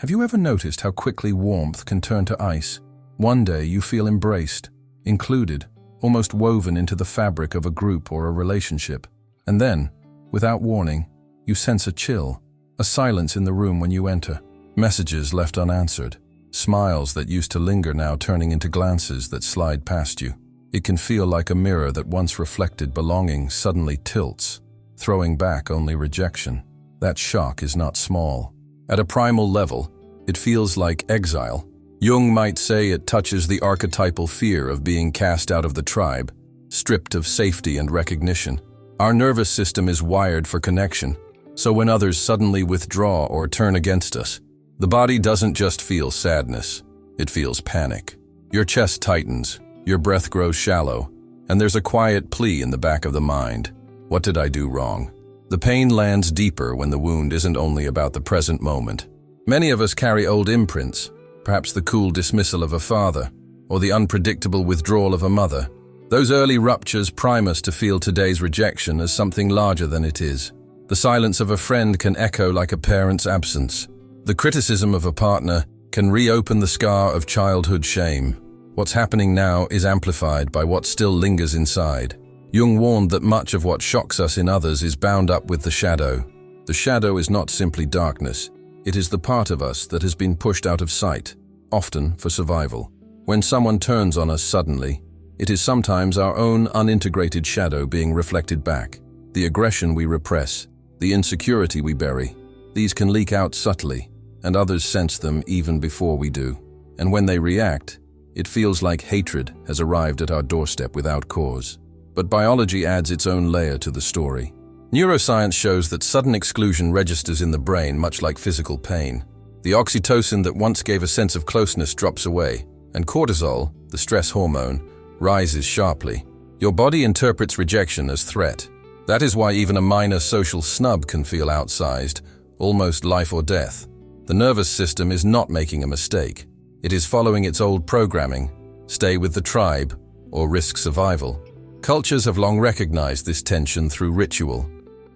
Have you ever noticed how quickly warmth can turn to ice? One day you feel embraced, included, almost woven into the fabric of a group or a relationship. And then, without warning, you sense a chill, a silence in the room when you enter. Messages left unanswered, smiles that used to linger now turning into glances that slide past you. It can feel like a mirror that once reflected belonging suddenly tilts, throwing back only rejection. That shock is not small. At a primal level, it feels like exile. Jung might say it touches the archetypal fear of being cast out of the tribe, stripped of safety and recognition. Our nervous system is wired for connection, so when others suddenly withdraw or turn against us, the body doesn't just feel sadness, it feels panic. Your chest tightens, your breath grows shallow, and there's a quiet plea in the back of the mind. What did I do wrong? The pain lands deeper when the wound isn't only about the present moment. Many of us carry old imprints, perhaps the cool dismissal of a father, or the unpredictable withdrawal of a mother. Those early ruptures prime us to feel today's rejection as something larger than it is. The silence of a friend can echo like a parent's absence. The criticism of a partner can reopen the scar of childhood shame. What's happening now is amplified by what still lingers inside. Jung warned that much of what shocks us in others is bound up with the shadow. The shadow is not simply darkness. It is the part of us that has been pushed out of sight, often for survival. When someone turns on us suddenly, it is sometimes our own unintegrated shadow being reflected back. The aggression we repress, the insecurity we bury, these can leak out subtly, and others sense them even before we do. And when they react, it feels like hatred has arrived at our doorstep without cause. But biology adds its own layer to the story. Neuroscience shows that sudden exclusion registers in the brain much like physical pain. The oxytocin that once gave a sense of closeness drops away, and cortisol, the stress hormone, rises sharply. Your body interprets rejection as threat. That is why even a minor social snub can feel outsized, almost life or death. The nervous system is not making a mistake. It is following its old programming: stay with the tribe or risk survival. Cultures have long recognized this tension through ritual.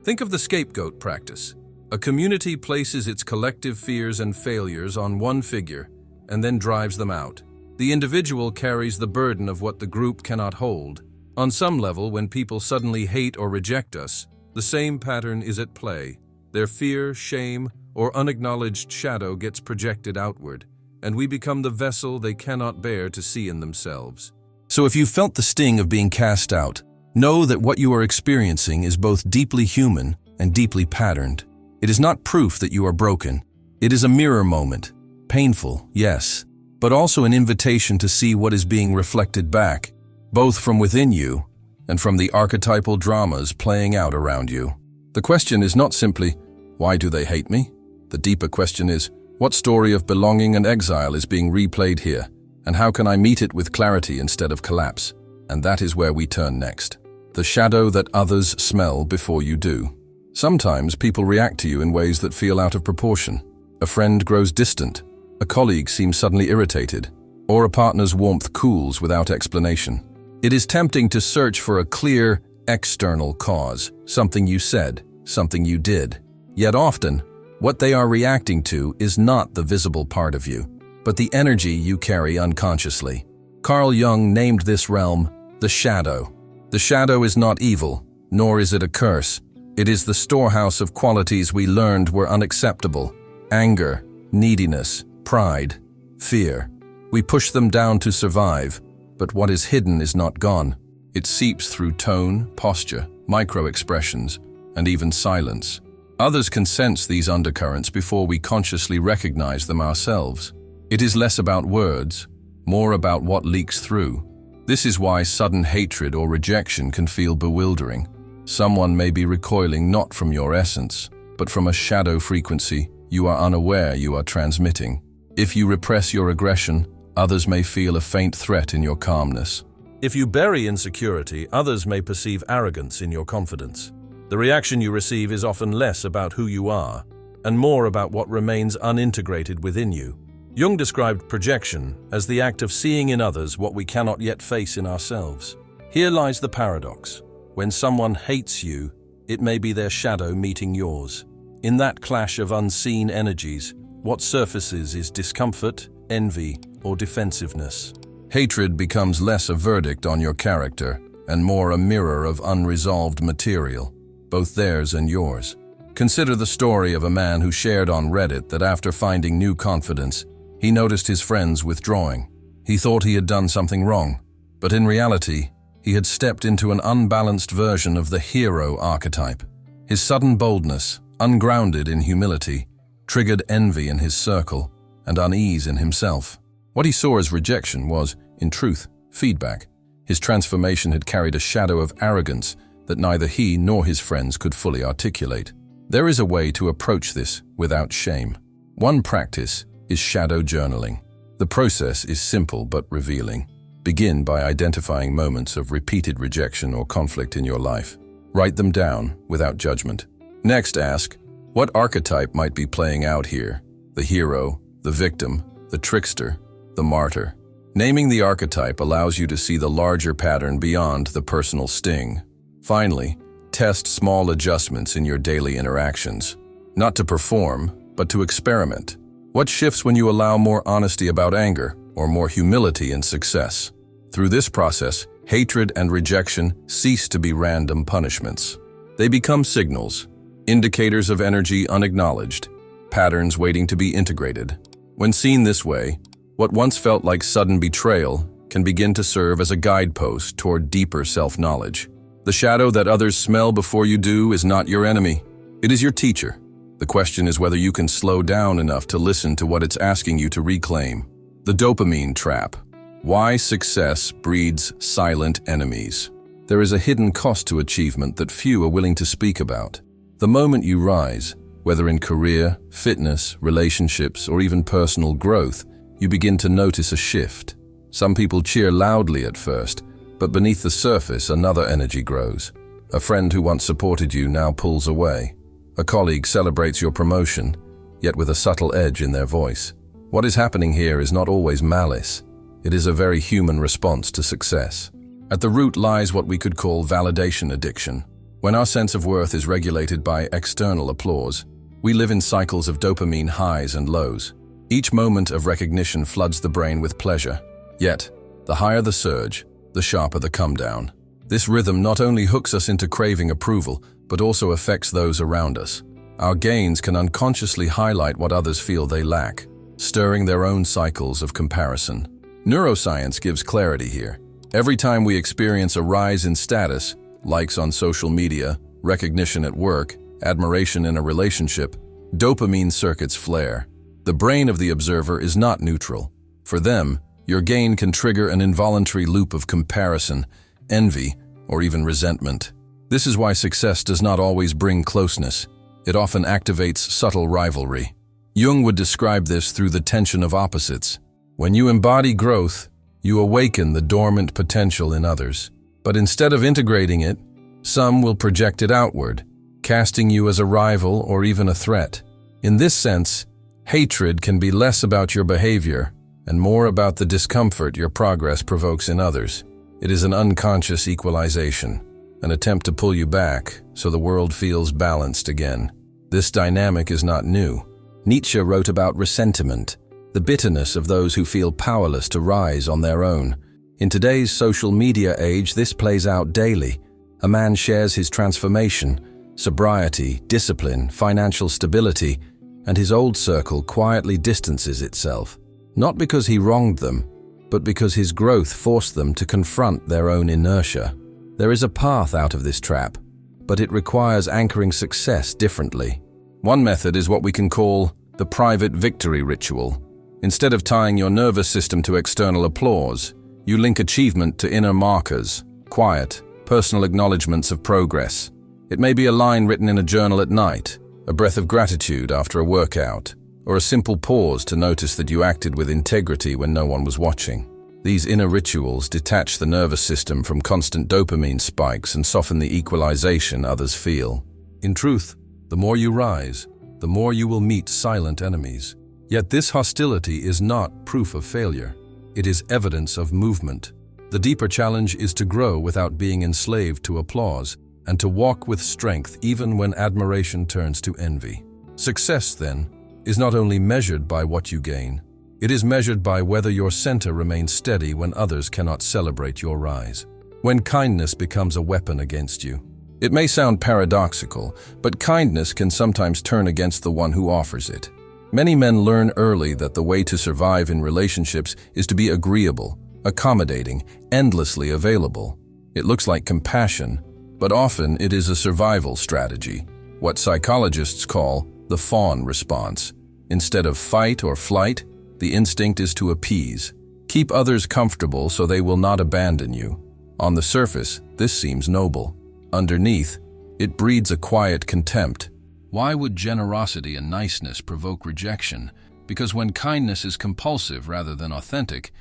Think of the scapegoat practice. A community places its collective fears and failures on one figure and then drives them out. The individual carries the burden of what the group cannot hold. On some level, when people suddenly hate or reject us, the same pattern is at play. Their fear, shame, or unacknowledged shadow gets projected outward, and we become the vessel they cannot bear to see in themselves. So if you felt the sting of being cast out, know that what you are experiencing is both deeply human and deeply patterned. It is not proof that you are broken. It is a mirror moment. Painful, yes, but also an invitation to see what is being reflected back, both from within you and from the archetypal dramas playing out around you. The question is not simply, why do they hate me? The deeper question is, what story of belonging and exile is being replayed here? And how can I meet it with clarity instead of collapse? And that is where we turn next. The shadow that others smell before you do. Sometimes people react to you in ways that feel out of proportion. A friend grows distant, a colleague seems suddenly irritated, or a partner's warmth cools without explanation. It is tempting to search for a clear, external cause, something you said, something you did. Yet often, what they are reacting to is not the visible part of you, but the energy you carry unconsciously. Carl Jung named this realm the shadow. The shadow is not evil, nor is it a curse. It is the storehouse of qualities we learned were unacceptable: anger, neediness, pride, fear. We push them down to survive, but what is hidden is not gone. It seeps through tone, posture, micro-expressions, and even silence. Others can sense these undercurrents before we consciously recognize them ourselves. It is less about words, more about what leaks through. This is why sudden hatred or rejection can feel bewildering. Someone may be recoiling not from your essence, but from a shadow frequency you are unaware you are transmitting. If you repress your aggression, others may feel a faint threat in your calmness. If you bury insecurity, others may perceive arrogance in your confidence. The reaction you receive is often less about who you are, and more about what remains unintegrated within you. Jung described projection as the act of seeing in others what we cannot yet face in ourselves. Here lies the paradox. When someone hates you, it may be their shadow meeting yours. In that clash of unseen energies, What surfaces is discomfort, envy, or defensiveness? Hatred becomes less a verdict on your character and more a mirror of unresolved material, both theirs and yours. Consider the story of a man who shared on Reddit that after finding new confidence, he noticed his friends withdrawing. He thought he had done something wrong, but in reality, he had stepped into an unbalanced version of the hero archetype. His sudden boldness, ungrounded in humility, triggered envy in his circle and unease in himself. What he saw as rejection was, in truth, feedback. His transformation had carried a shadow of arrogance that neither he nor his friends could fully articulate. There is a way to approach this without shame. One practice is shadow journaling. The process is simple but revealing. Begin by identifying moments of repeated rejection or conflict in your life. Write them down without judgment. Next, ask, what archetype might be playing out here? The hero, the victim, the trickster, the martyr. Naming the archetype allows you to see the larger pattern beyond the personal sting. Finally, test small adjustments in your daily interactions. Not to perform, but to experiment. What shifts when you allow more honesty about anger or more humility in success? Through this process, hatred and rejection cease to be random punishments. They become signals, indicators of energy unacknowledged, patterns waiting to be integrated. When seen this way, what once felt like sudden betrayal can begin to serve as a guidepost toward deeper self-knowledge. The shadow that others smell before you do is not your enemy. It is your teacher. The question is whether you can slow down enough to listen to what it's asking you to reclaim. The dopamine trap. Why success breeds silent enemies. There is a hidden cost to achievement that few are willing to speak about. The moment you rise, whether in career, fitness, relationships, or even personal growth, you begin to notice a shift. Some people cheer loudly at first, but beneath the surface another energy grows. A friend who once supported you now pulls away. A colleague celebrates your promotion, yet with a subtle edge in their voice. What is happening here is not always malice. It is a very human response to success. At the root lies what we could call validation addiction. When our sense of worth is regulated by external applause, we live in cycles of dopamine highs and lows. Each moment of recognition floods the brain with pleasure. Yet, the higher the surge, the sharper the come down. This rhythm not only hooks us into craving approval, but also affects those around us. Our gains can unconsciously highlight what others feel they lack, stirring their own cycles of comparison. Neuroscience gives clarity here. Every time we experience a rise in status, likes on social media, recognition at work, admiration in a relationship, dopamine circuits flare. The brain of the observer is not neutral. For them, your gain can trigger an involuntary loop of comparison, envy, or even resentment. This is why success does not always bring closeness. It often activates subtle rivalry. Jung would describe this through the tension of opposites. When you embody growth, you awaken the dormant potential in others. But instead of integrating it, some will project it outward, casting you as a rival or even a threat. In this sense, hatred can be less about your behavior and more about the discomfort your progress provokes in others. It is an unconscious equalization, an attempt to pull you back so the world feels balanced again. This dynamic is not new. Nietzsche wrote about ressentiment, the bitterness of those who feel powerless to rise on their own. In today's social media age, this plays out daily. A man shares his transformation, sobriety, discipline, financial stability, and his old circle quietly distances itself. Not because he wronged them, but because his growth forced them to confront their own inertia. There is a path out of this trap, but it requires anchoring success differently. One method is what we can call the private victory ritual. Instead of tying your nervous system to external applause, you link achievement to inner markers, quiet, personal acknowledgements of progress. It may be a line written in a journal at night, a breath of gratitude after a workout, or a simple pause to notice that you acted with integrity when no one was watching. These inner rituals detach the nervous system from constant dopamine spikes and soften the equalization others feel. In truth, the more you rise, the more you will meet silent enemies. Yet this hostility is not proof of failure. It is evidence of movement. The deeper challenge is to grow without being enslaved to applause, and to walk with strength even when admiration turns to envy. Success, then, is not only measured by what you gain, it is measured by whether your center remains steady when others cannot celebrate your rise. When kindness becomes a weapon against you. It may sound paradoxical, but kindness can sometimes turn against the one who offers it. Many men learn early that the way to survive in relationships is to be agreeable, accommodating, endlessly available. It looks like compassion, but often it is a survival strategy, what psychologists call the fawn response. Instead of fight or flight, the instinct is to appease. Keep others comfortable so they will not abandon you. On the surface, this seems noble. Underneath, it breeds a quiet contempt. Why would generosity and niceness provoke rejection? Because when kindness is compulsive rather than authentic,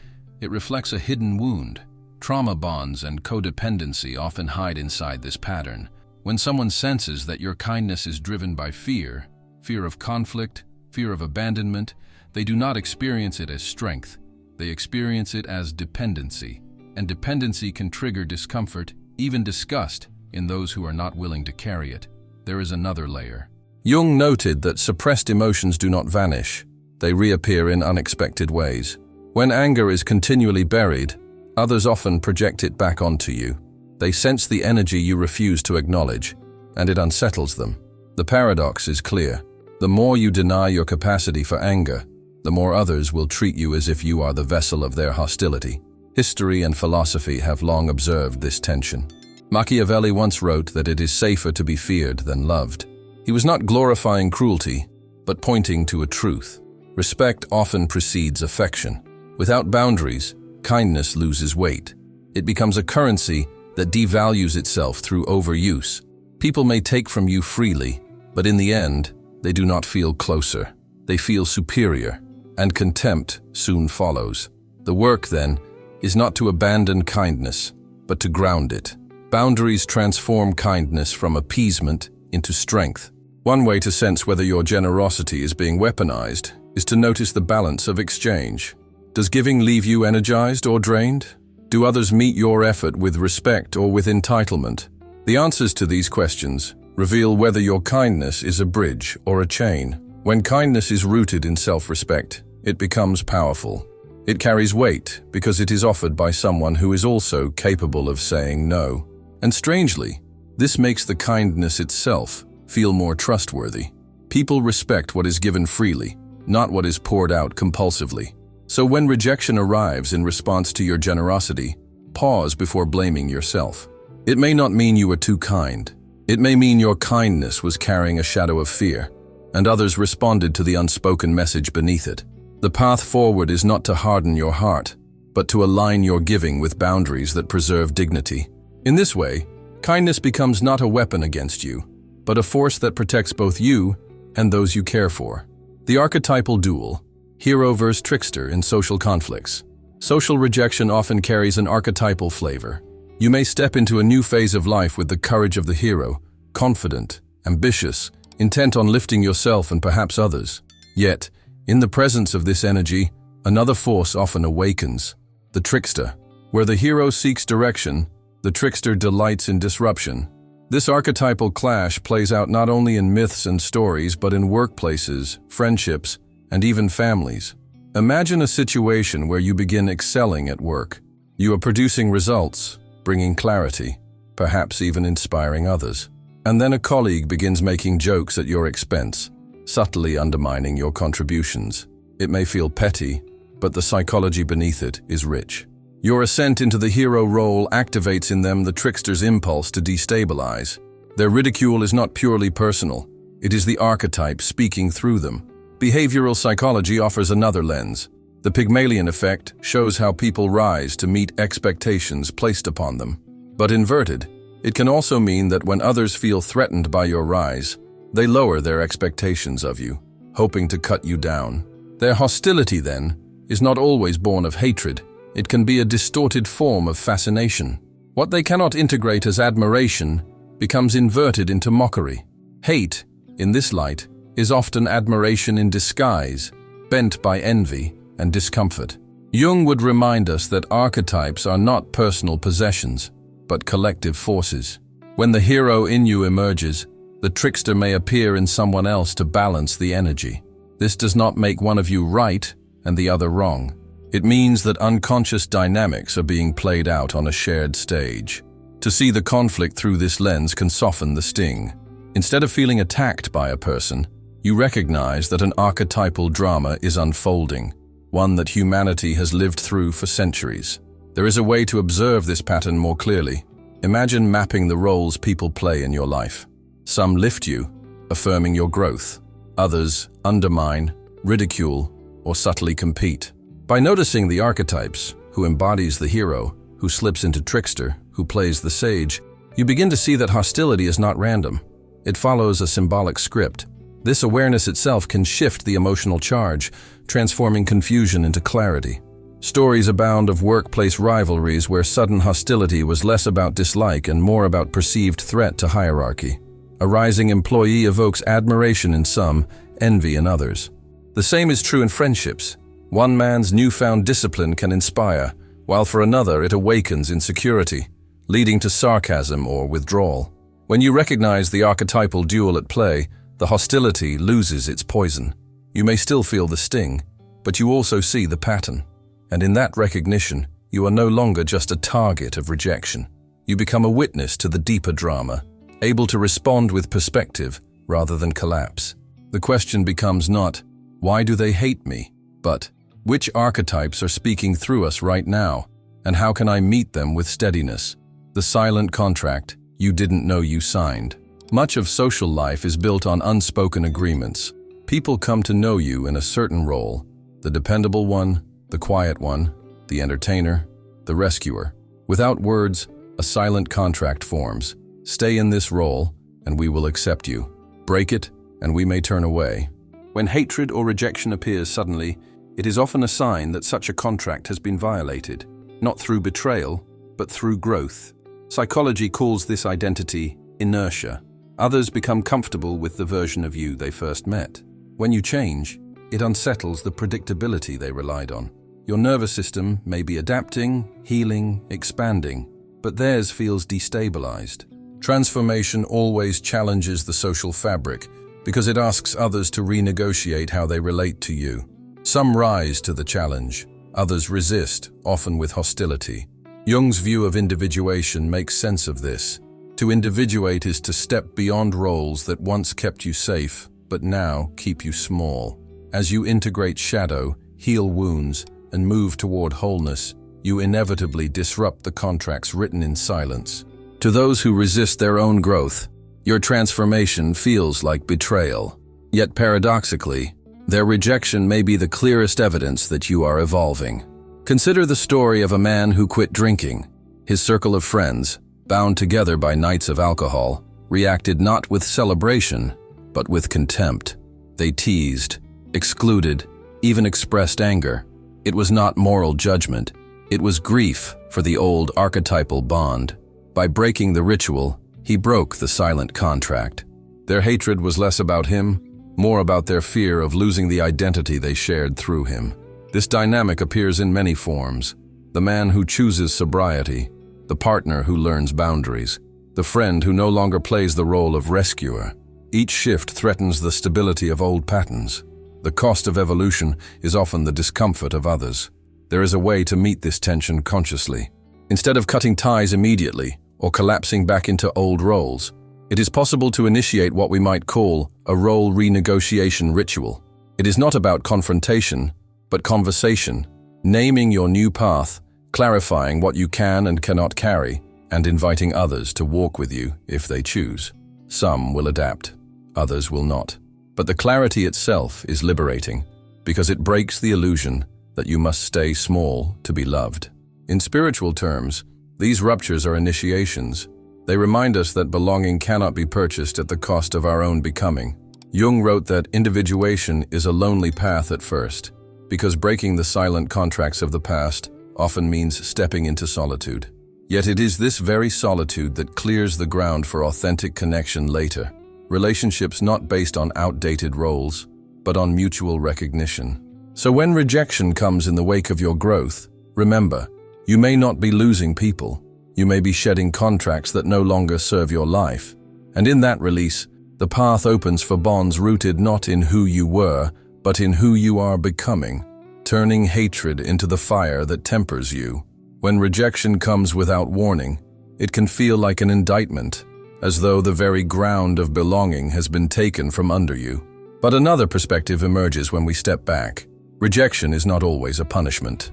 it reflects a hidden wound. Trauma bonds and codependency often hide inside this pattern. When someone senses that your kindness is driven by fear of conflict, fear of abandonment, they do not experience it as strength. They experience it as dependency. And dependency can trigger discomfort, even disgust, in those who are not willing to carry it. There is another layer. Jung noted that suppressed emotions do not vanish. They reappear in unexpected ways. When anger is continually buried, others often project it back onto you. They sense the energy you refuse to acknowledge, and it unsettles them. The paradox is clear. The more you deny your capacity for anger, the more others will treat you as if you are the vessel of their hostility. History and philosophy have long observed this tension. Machiavelli once wrote that it is safer to be feared than loved. He was not glorifying cruelty, but pointing to a truth. Respect often precedes affection. Without boundaries, kindness loses weight. It becomes a currency that devalues itself through overuse. People may take from you freely, but in the end, they do not feel closer. They feel superior, and contempt soon follows. The work, then, is not to abandon kindness, but to ground it. Boundaries transform kindness from appeasement into strength. One way to sense whether your generosity is being weaponized is to notice the balance of exchange. Does giving leave you energized or drained? Do others meet your effort with respect or with entitlement? The answers to these questions reveal whether your kindness is a bridge or a chain. When kindness is rooted in self-respect, it becomes powerful. It carries weight because it is offered by someone who is also capable of saying no. And strangely, this makes the kindness itself feel more trustworthy. People respect what is given freely, not what is poured out compulsively. So when rejection arrives in response to your generosity, pause before blaming yourself. It may not mean you were too kind. It may mean your kindness was carrying a shadow of fear, and others responded to the unspoken message beneath it. The path forward is not to harden your heart, but to align your giving with boundaries that preserve dignity. In this way, kindness becomes not a weapon against you, but a force that protects both you and those you care for. The archetypal duel, hero versus trickster in social conflicts. Social rejection often carries an archetypal flavor. You may step into a new phase of life with the courage of the hero, confident, ambitious, intent on lifting yourself and perhaps others. Yet, in the presence of this energy, another force often awakens, the trickster. Where the hero seeks direction, the trickster delights in disruption. This archetypal clash plays out not only in myths and stories, but in workplaces, friendships, and even families. Imagine a situation where you begin excelling at work. You are producing results, bringing clarity, perhaps even inspiring others. And then a colleague begins making jokes at your expense, subtly undermining your contributions. It may feel petty, but the psychology beneath it is rich. Your ascent into the hero role activates in them the trickster's impulse to destabilize. Their ridicule is not purely personal. It is the archetype speaking through them. Behavioral psychology offers another lens. The Pygmalion effect shows how people rise to meet expectations placed upon them. But inverted, it can also mean that when others feel threatened by your rise, they lower their expectations of you, hoping to cut you down. Their hostility, then, is not always born of hatred. It can be a distorted form of fascination. What they cannot integrate as admiration becomes inverted into mockery. Hate, in this light, is often admiration in disguise, bent by envy and discomfort. Jung would remind us that archetypes are not personal possessions, but collective forces. When the hero in you emerges, the trickster may appear in someone else to balance the energy. This does not make one of you right and the other wrong. It means that unconscious dynamics are being played out on a shared stage. To see the conflict through this lens can soften the sting. Instead of feeling attacked by a person, you recognize that an archetypal drama is unfolding, one that humanity has lived through for centuries. There is a way to observe this pattern more clearly. Imagine mapping the roles people play in your life. Some lift you, affirming your growth. Others undermine, ridicule, or subtly compete. By noticing the archetypes, who embodies the hero, who slips into trickster, who plays the sage, you begin to see that hostility is not random. It follows a symbolic script. This awareness itself can shift the emotional charge, transforming confusion into clarity. Stories abound of workplace rivalries where sudden hostility was less about dislike and more about perceived threat to hierarchy. A rising employee evokes admiration in some, envy in others. The same is true in friendships. One man's newfound discipline can inspire, while for another it awakens insecurity, leading to sarcasm or withdrawal. When you recognize the archetypal duel at play, the hostility loses its poison. You may still feel the sting, but you also see the pattern. And in that recognition, you are no longer just a target of rejection. You become a witness to the deeper drama, able to respond with perspective rather than collapse. The question becomes not, why do they hate me? But, which archetypes are speaking through us right now, and how can I meet them with steadiness? The silent contract you didn't know you signed. Much of social life is built on unspoken agreements. People come to know you in a certain role, the dependable one, the quiet one, the entertainer, the rescuer. Without words, a silent contract forms. Stay in this role, and we will accept you. Break it, and we may turn away. When hatred or rejection appears suddenly, it is often a sign that such a contract has been violated, not through betrayal, but through growth. Psychology calls this identity inertia. Others become comfortable with the version of you they first met. When you change, it unsettles the predictability they relied on. Your nervous system may be adapting, healing, expanding, but theirs feels destabilized. Transformation always challenges the social fabric because it asks others to renegotiate how they relate to you. Some rise to the challenge, others resist, often with hostility. Jung's view of individuation makes sense of this. To individuate is to step beyond roles that once kept you safe, but now keep you small. As you integrate shadow, heal wounds, and move toward wholeness, you inevitably disrupt the contracts written in silence. To those who resist their own growth, your transformation feels like betrayal. Yet paradoxically, their rejection may be the clearest evidence that you are evolving. Consider the story of a man who quit drinking. His circle of friends, bound together by nights of alcohol, reacted not with celebration, but with contempt. They teased, excluded, even expressed anger. It was not moral judgment. It was grief for the old archetypal bond. By breaking the ritual, he broke the silent contract. Their hatred was less about him, more about their fear of losing the identity they shared through him. This dynamic appears in many forms. The man who chooses sobriety, the partner who learns boundaries, the friend who no longer plays the role of rescuer. Each shift threatens the stability of old patterns. The cost of evolution is often the discomfort of others. There is a way to meet this tension consciously. Instead of cutting ties immediately or collapsing back into old roles, it is possible to initiate what we might call a role renegotiation ritual. It is not about confrontation, but conversation, naming your new path, clarifying what you can and cannot carry, and inviting others to walk with you if they choose. Some will adapt, others will not. But the clarity itself is liberating, because it breaks the illusion that you must stay small to be loved. In spiritual terms, these ruptures are initiations. They remind us that belonging cannot be purchased at the cost of our own becoming. Jung wrote that individuation is a lonely path at first, because breaking the silent contracts of the past often means stepping into solitude. Yet it is this very solitude that clears the ground for authentic connection later. Relationships not based on outdated roles, but on mutual recognition. So when rejection comes in the wake of your growth, remember, you may not be losing people. You may be shedding contracts that no longer serve your life. And in that release, the path opens for bonds rooted not in who you were, but in who you are becoming, turning hatred into the fire that tempers you. When rejection comes without warning, it can feel like an indictment, as though the very ground of belonging has been taken from under you. But another perspective emerges when we step back. Rejection is not always a punishment.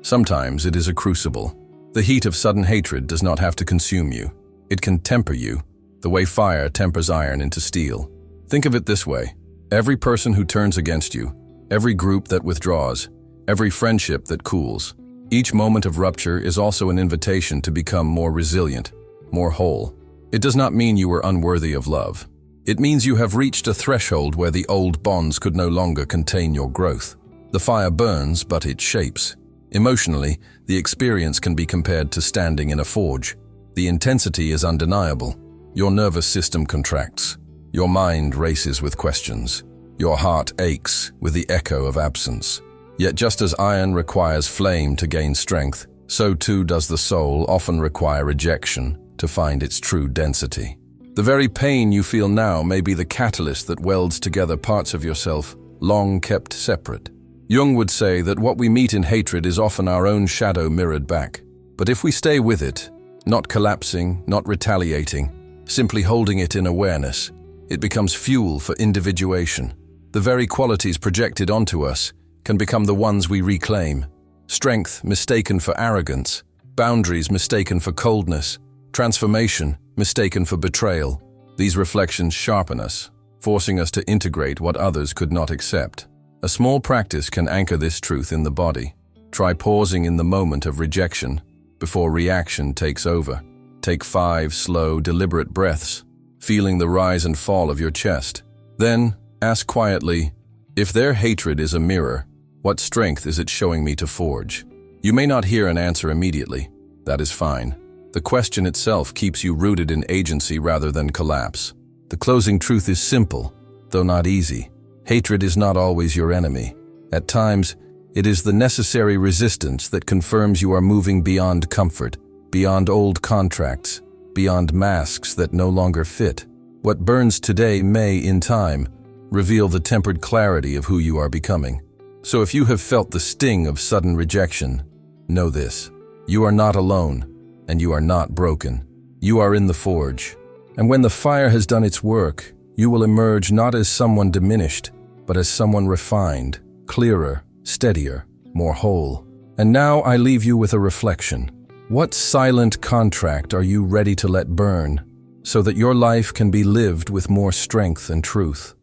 Sometimes it is a crucible. The heat of sudden hatred does not have to consume you. It can temper you, the way fire tempers iron into steel. Think of it this way. Every person who turns against you, every group that withdraws, every friendship that cools, each moment of rupture is also an invitation to become more resilient, more whole. It does not mean you were unworthy of love. It means you have reached a threshold where the old bonds could no longer contain your growth. The fire burns, but it shapes. Emotionally, the experience can be compared to standing in a forge. The intensity is undeniable. Your nervous system contracts. Your mind races with questions. Your heart aches with the echo of absence. Yet just as iron requires flame to gain strength, so too does the soul often require rejection to find its true density. The very pain you feel now may be the catalyst that welds together parts of yourself long kept separate. Jung would say that what we meet in hatred is often our own shadow mirrored back. But if we stay with it, not collapsing, not retaliating, simply holding it in awareness, it becomes fuel for individuation. The very qualities projected onto us can become the ones we reclaim. Strength mistaken for arrogance, boundaries mistaken for coldness, transformation mistaken for betrayal. These reflections sharpen us, forcing us to integrate what others could not accept. A small practice can anchor this truth in the body. Try pausing in the moment of rejection before reaction takes over. Take 5 slow, deliberate breaths, feeling the rise and fall of your chest. Then, ask quietly, if their hatred is a mirror, what strength is it showing me to forge? You may not hear an answer immediately. That is fine. The question itself keeps you rooted in agency rather than collapse. The closing truth is simple, though not easy. Hatred is not always your enemy. At times, it is the necessary resistance that confirms you are moving beyond comfort, beyond old contracts, beyond masks that no longer fit. What burns today may, in time, reveal the tempered clarity of who you are becoming. So if you have felt the sting of sudden rejection, know this: you are not alone, and you are not broken. You are in the forge. And when the fire has done its work, you will emerge not as someone diminished, but as someone refined, clearer, steadier, more whole. And now I leave you with a reflection. What silent contract are you ready to let burn, so that your life can be lived with more strength and truth?